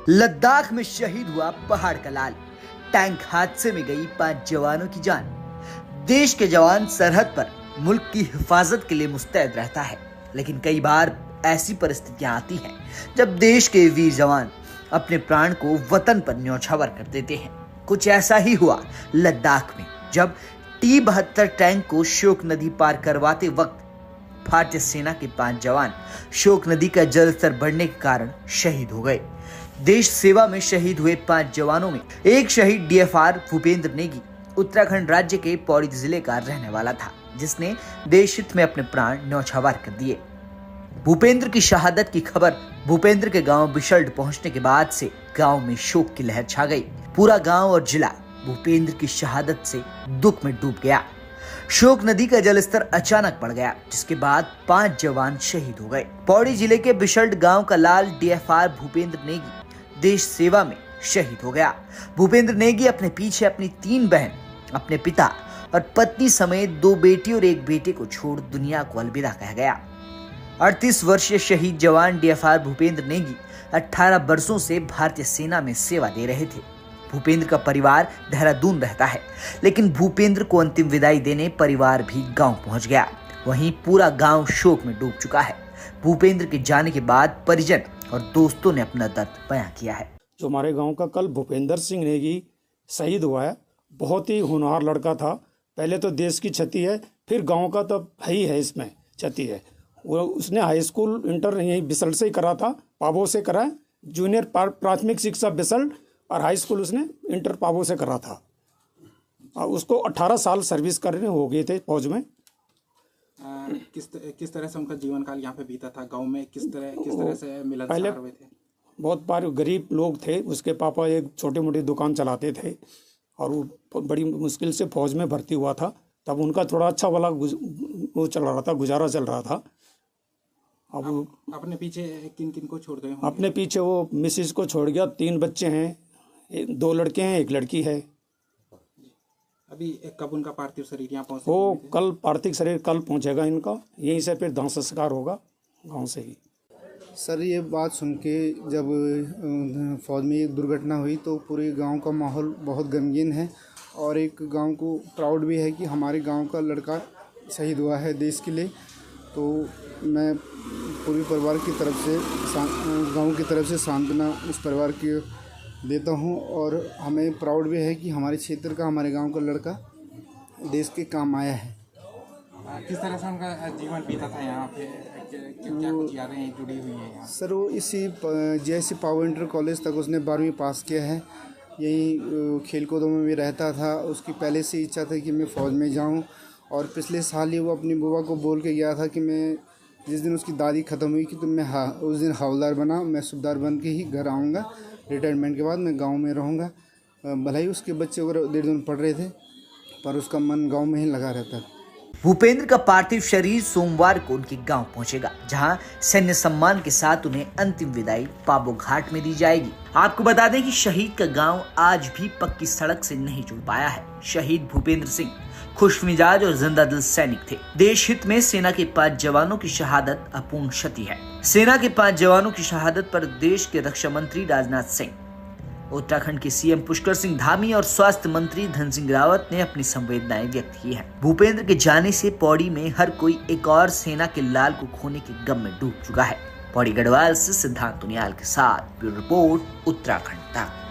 लद्दाख में शहीद हुआ पहाड़ का लाल। टैंक हादसे में गई 5 जवानों की जान। देश के जवान सरहद पर मुल्क की हिफाजत के लिए मुस्तैद रहता है, लेकिन कई बार ऐसी परिस्थितियां आती हैं जब देश के वीर जवान अपने प्राण को वतन पर न्यौछावर कर देते हैं। कुछ ऐसा ही हुआ लद्दाख में, जब T-72 टैंक को शोक नदी पार करवाते वक्त भारतीय सेना के 5 जवान शोक नदी का जलस्तर बढ़ने के कारण शहीद हो गए। देश सेवा में शहीद हुए 5 जवानों में एक शहीद DFR भूपेंद्र नेगी उत्तराखंड राज्य के पौड़ी जिले का रहने वाला था, जिसने देश हित में अपने प्राण न्यौछावर कर दिए। भूपेंद्र की शहादत की खबर भूपेंद्र के गांव बिशल्ट पहुंचने के बाद से गांव में शोक की लहर छा गई। पूरा गांव और जिला भूपेंद्र की शहादत से दुख में डूब गया। शोक नदी का जलस्तर अचानक बढ़ गया, जिसके बाद 5 जवान शहीद हो गए। पौड़ी जिले के बिशल्ट गांव का लाल DFR भूपेंद्र नेगी देश सेवा में शहीद हो गया। भूपेंद्र नेगी अपने पीछे अपनी 3 बहन, अपने पिता और पत्नी समेत 2 बेटी और 1 बेटे को छोड़ दुनिया को अलविदा कह गया। 38 वर्षीय शहीद जवान DFR भूपेंद्र नेगी 18 वर्षों से भारतीय सेना में सेवा दे रहे थे। भूपेंद्र का परिवार देहरादून रहता है, लेकिन भूपेंद्र को अंतिम विदाई देने परिवार भी गांव पहुंच गया। वहीं पूरा गांव शोक में डूब चुका है। भूपेंद्र के जाने के बाद परिजन और दोस्तों ने अपना दर्द बयां किया है। जो हमारे गांव का कल भूपेंद्र सिंह नेगी शहीद हुआ है, बहुत ही होनहार लड़का था। पहले तो देश की क्षति है, फिर गांव का तो ही है, इसमें क्षति है। उसने हाई स्कूल इंटर यही बिसल्ट से ही करा था, पाबो से करा, जूनियर प्राथमिक शिक्षा बिसल्ट और हाई स्कूल उसने इंटर पाबो से करा था। और उसको 18 साल सर्विस करने हो गए थे फौज में। किस तरह से उनका जीवन काल यहाँ पे बीता था गांव में? किस तरह से मिलनसार हुए थे? बहुत बार गरीब लोग थे। उसके पापा एक छोटी मोटी दुकान चलाते थे और वो बड़ी मुश्किल से फौज में भर्ती हुआ था। तब उनका थोड़ा अच्छा वाला वो चल रहा था, गुजारा चल रहा था। अब अपने पीछे किन किन को छोड़ गए? अपने पीछे वो मिसिस को छोड़ गया। 3 बच्चे हैं, 2 लड़के हैं, 1 लड़की है। अभी कब उनका पार्थिव शरीर यहाँ पहुँचे? वो कल पार्थिव शरीर कल पहुँचेगा इनका, यहीं से फिर दाह संस्कार होगा गांव से ही। सर, ये बात सुन के जब फौज में एक दुर्घटना हुई तो पूरे गांव का माहौल बहुत गमगीन है और एक गांव को प्राउड भी है कि हमारे गांव का लड़का शहीद हुआ है देश के लिए। तो मैं पूरे परिवार की तरफ से, गांव की तरफ से सांत्वना उस परिवार की देता हूं और हमें प्राउड भी है कि हमारे क्षेत्र का, हमारे गांव का लड़का देश के काम आया है। किस तरह से उनका जीवन बीता था यहाँ पे? क्या कुछ यादें जुड़ी हुई हैं यहाँ? सर, वो इसी JSC पावर इंटर कॉलेज तक उसने 12वीं पास किया है। यही खेल कूदों में भी रहता था। उसकी पहले से इच्छा थी कि मैं फ़ौज में जाऊं और पिछले साल ही वो अपनी बुआ को बोल के गया था कि मैं जिस दिन उसकी दादी ख़त्म हुई कि तो मैं उस दिन हवलदार बना, मैं सूबेदार बन के ही घर आऊँगा। रिटायरमेंट के बाद मैं गाँव में रहूँगा। भले ही उसके बच्चे वगैरह देहरादून पढ़ रहे थे, पर उसका मन गाँव में ही लगा रहता था। भूपेंद्र का पार्थिव शरीर सोमवार को उनके गांव पहुंचेगा, जहां सैन्य सम्मान के साथ उन्हें अंतिम विदाई पाबो घाट में दी जाएगी। आपको बता दें कि शहीद का गांव आज भी पक्की सड़क से नहीं जुड़ पाया है। शहीद भूपेंद्र सिंह खुशमिजाज और जिंदा दिल सैनिक थे। देश हित में सेना के 5 जवानों की शहादत अपूर्ण क्षति है। सेना के 5 जवानों की शहादत पर देश के रक्षा मंत्री राजनाथ सिंह, उत्तराखंड के CM पुष्कर सिंह धामी और स्वास्थ्य मंत्री धन सिंह रावत ने अपनी संवेदनाएं व्यक्त की हैं। भूपेंद्र के जाने से पौड़ी में हर कोई एक और सेना के लाल को खोने के गम में डूब चुका है। पौड़ी गढ़वाल से सिद्धांत उनियाल के साथ ब्यूरो रिपोर्ट, उत्तराखंड तक।